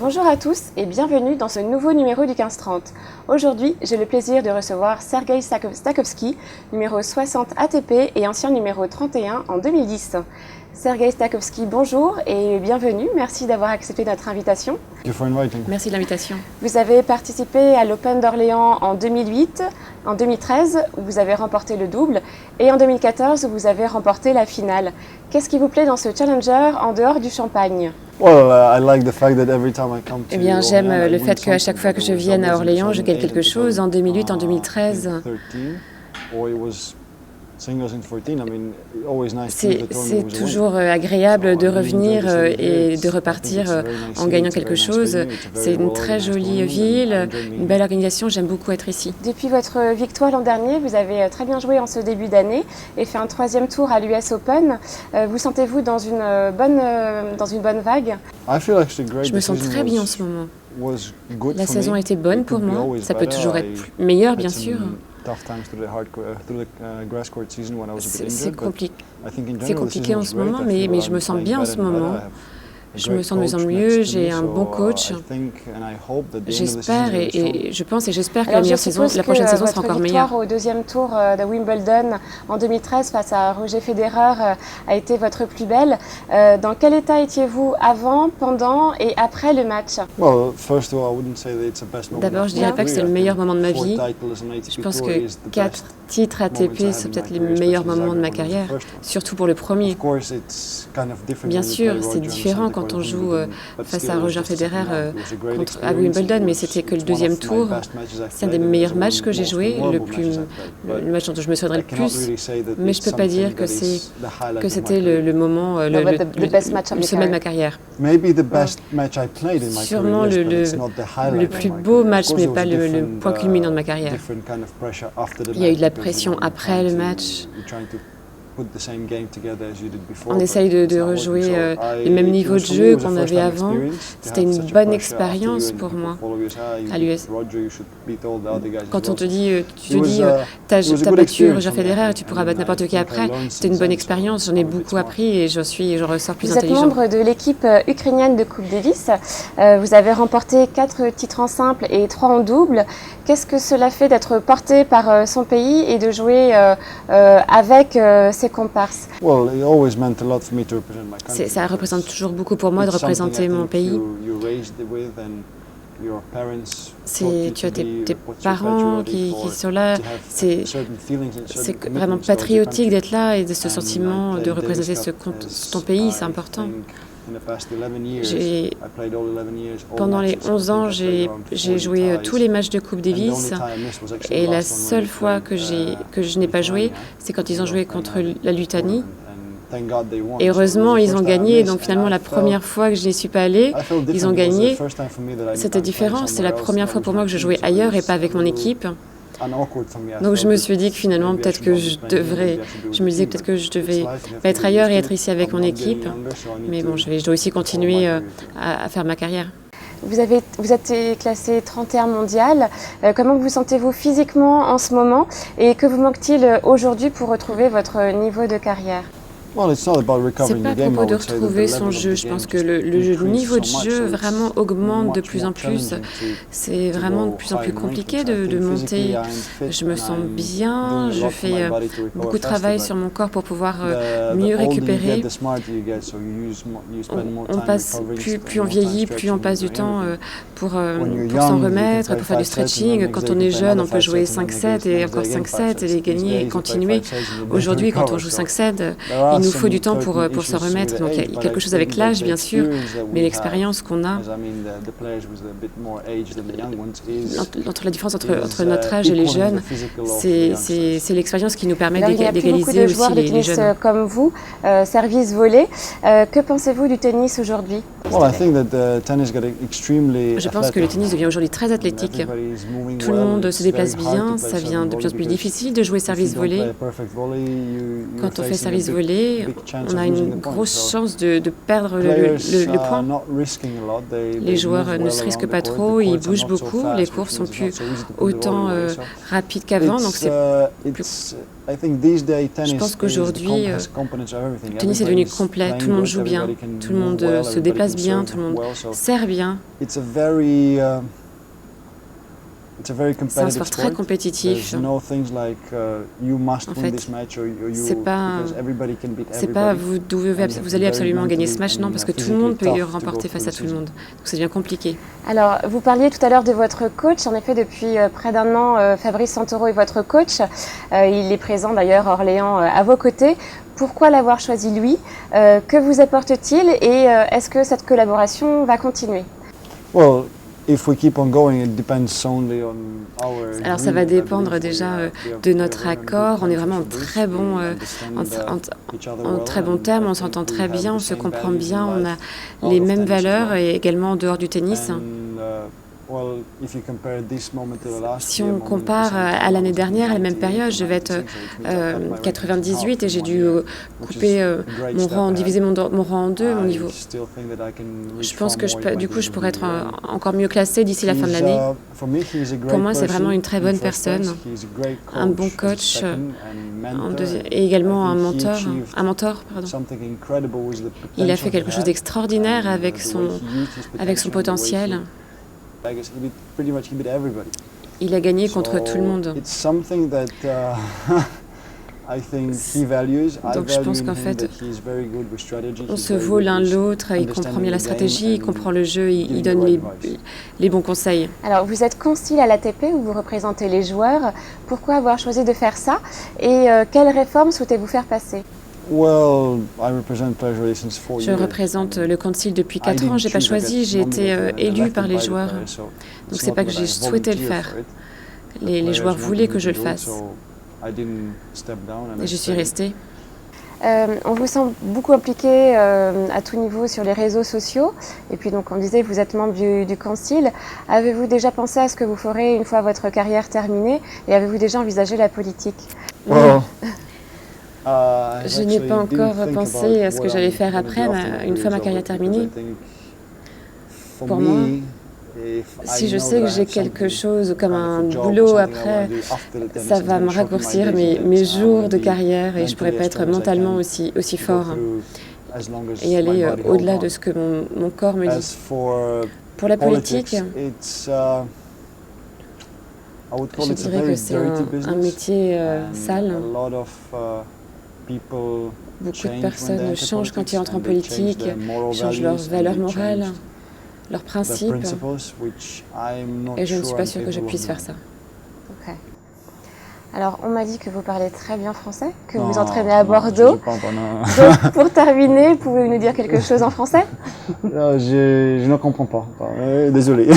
Bonjour à tous et bienvenue dans ce nouveau numéro du 1530. Aujourd'hui, j'ai le plaisir de recevoir Sergei Stakhovski, numéro 60 ATP et ancien numéro 31 en 2010. Sergei Stakhovski, bonjour et bienvenue. Merci d'avoir accepté notre invitation. Merci de l'invitation. Vous avez participé à l'Open d'Orléans en 2008, en 2013 où vous avez remporté le double et en 2014 où vous avez remporté la finale. Qu'est-ce qui vous plaît dans ce challenger en dehors du champagne ? Eh bien, j'aime le fait qu'à chaque fois que je vienne à Orléans, je gagne quelque chose. En 2008, en 2013, c'est toujours agréable de revenir et de repartir en gagnant quelque chose. C'est une très jolie ville, une belle organisation, j'aime beaucoup être ici. Depuis votre victoire l'an dernier, vous avez très bien joué en ce début d'année et fait un 3e tour à l'US Open. Vous sentez-vous dans une bonne vague ? Je me sens très bien en ce moment. La saison a été bonne pour moi, ça peut toujours être meilleur bien sûr. C'est compliqué en ce moment, mais je me sens bien en ce moment. Je me sens de mieux en mieux, j'ai un bon coach. J'espère et je pense et j'espère que la prochaine saison sera encore meilleure. Votre victoire au 2e tour de Wimbledon en 2013 face à Roger Federer a été votre plus belle. Dans quel état étiez-vous avant, pendant et après le match ? D'abord, je ne dirais pas que c'est le meilleur moment de ma vie. Je pense que 4 titres ATP, c'est peut-être les meilleurs moments de ma carrière, surtout pour le premier. Bien sûr, c'est différent quand on joue face à Roger Federer à Wimbledon, mais c'était que le 2e tour. C'est un des meilleurs matchs que j'ai joué, le match dont je me souviendrai le plus. Mais je ne peux pas dire que c'était le moment, le sommet de ma carrière. Sûrement le plus beau match, mais pas le point culminant de ma carrière. Il y a eu de la pression après le match. On essaye de rejouer les mêmes niveaux de jeu qu'on avait avant. C'était une bonne expérience pour moi à l'US. Quand on te dit, t'as battu Roger Federer et tu pourras battre n'importe qui après, c'était une bonne expérience. J'en ai beaucoup appris et j'en ressors plus intelligent. Vous êtes membre de l'équipe ukrainienne de Coupe Davis. Vous avez remporté 4 titres en simple et 3 en double. Qu'est-ce que cela fait d'être porté par son pays et de jouer avec ses comparses? Ça représente toujours beaucoup pour moi de représenter mon pays. Tu as tes parents qui sont là. C'est vraiment patriotique d'être là et de ce sentiment de représenter ton pays, c'est important. Pendant les 11 ans, j'ai joué tous les matchs de Coupe Davis et la seule fois que je n'ai pas joué, c'est quand ils ont joué contre la Lituanie. Et heureusement, ils ont gagné. Donc finalement, la première fois que je n'y suis pas allée, ils ont gagné. C'était différent. C'est la première fois pour moi que je jouais ailleurs et pas avec mon équipe. Donc je me suis dit que finalement, peut-être que je devais être ailleurs et être ici avec mon équipe. Mais bon, je dois aussi continuer à faire ma carrière. Vous êtes classé 31 mondial. Comment vous sentez-vous physiquement en ce moment et que vous manque-t-il aujourd'hui pour retrouver votre niveau de carrière ? C'est pas à propos de retrouver son jeu. Je pense que le niveau de jeu vraiment augmente de plus en plus. C'est vraiment de plus en plus compliqué de monter. Je me sens bien. Je fais beaucoup de travail sur mon corps pour pouvoir mieux récupérer. On passe, plus on vieillit, plus on passe du temps pour s'en remettre, pour faire du stretching. Quand on est jeune, on peut jouer 5-7 et encore 5-7 et les gagner et continuer. Aujourd'hui, quand on joue 5-7, il nous faut du temps pour se remettre. Donc il y a quelque chose avec l'âge, bien sûr, mais l'expérience qu'on a. La différence entre notre âge et les jeunes, c'est l'expérience qui nous permet d'égaliser aussi les jeunes. Comme vous, service volé. Que pensez-vous du tennis aujourd'hui ? Je pense que le tennis devient aujourd'hui très athlétique. Tout le monde se déplace bien, ça devient de plus en plus difficile de jouer service volé. Quand on fait service volé, on a une grosse chance de perdre le point. Les joueurs ne se risquent pas trop, ils bougent beaucoup, les courses sont plus autant rapides qu'avant, donc c'est plus Je pense qu'aujourd'hui, le tennis est devenu complet, tout le monde joue bien, tout le monde se déplace bien, tout le monde sert bien. C'est un sport très compétitif. En fait, c'est pas vous allez absolument gagner ce match, non, parce que tout le monde peut y remporter face à tout le monde. Donc ça devient compliqué. Alors, vous parliez tout à l'heure de votre coach. En effet, depuis près d'un an, Fabrice Santoro est votre coach. Il est présent d'ailleurs à Orléans à vos côtés. Pourquoi l'avoir choisi lui? Que vous apporte-t-il et est-ce que cette collaboration va continuer? Alors ça va dépendre déjà de notre accord. On est vraiment en très bon termes, on s'entend très bien, on se comprend bien, on a les mêmes valeurs et également en dehors du tennis. Si on compare à l'année dernière, à la même période, je vais être 98 et j'ai dû couper mon rang, diviser mon rang en deux, mon niveau. Je pense que du coup, je pourrais être encore mieux classé d'ici la fin de l'année. Pour moi, c'est vraiment une très bonne personne, un bon coach et également un mentor. Il a fait quelque chose d'extraordinaire avec son potentiel. Il a gagné contre tout le monde. Donc je pense qu'en fait, on se vaut l'un l'autre, il comprend bien la stratégie, il comprend le jeu, il donne les bons conseils. Alors vous êtes concile à l'ATP où vous représentez les joueurs. Pourquoi avoir choisi de faire ça et quelles réformes souhaitez-vous faire passer? Je représente le Concile depuis 4 ans, je n'ai pas choisi, j'ai été élu par les joueurs. Donc c'est pas que j'ai souhaité le faire. Les joueurs voulaient que je le fasse. Et je suis restée. On vous sent beaucoup impliqué à tout niveau sur les réseaux sociaux. Et puis donc on disait vous êtes membre du Concile. Avez-vous déjà pensé à ce que vous ferez une fois votre carrière terminée? Et avez-vous déjà envisagé la politique? Je n'ai pas encore pensé à ce que j'allais faire après, une fois ma carrière terminée. Pour moi, si je sais que j'ai quelque chose comme un boulot après, ça va me raccourcir mes jours de carrière et je ne pourrai pas être mentalement aussi fort et aller au-delà de ce que mon corps me dit. Pour la politique, je dirais que c'est un métier sale. Beaucoup de personnes changent quand ils entrent en politique, changent leurs valeurs morales, leurs principes, et je ne suis pas sûre que je puisse faire ça. Okay. Alors, on m'a dit que vous parlez très bien français, que vous entraînez à Bordeaux. Donc, pour terminer, pouvez-vous nous dire quelque chose en français? Je ne comprends pas. Désolé.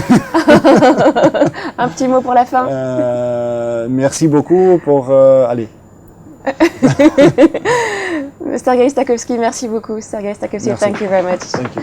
Un petit mot pour la fin. Merci beaucoup pour... allez. Sergei Stakhovsky, merci beaucoup. Sergei Stakhovsky, thank you very much. Thank you.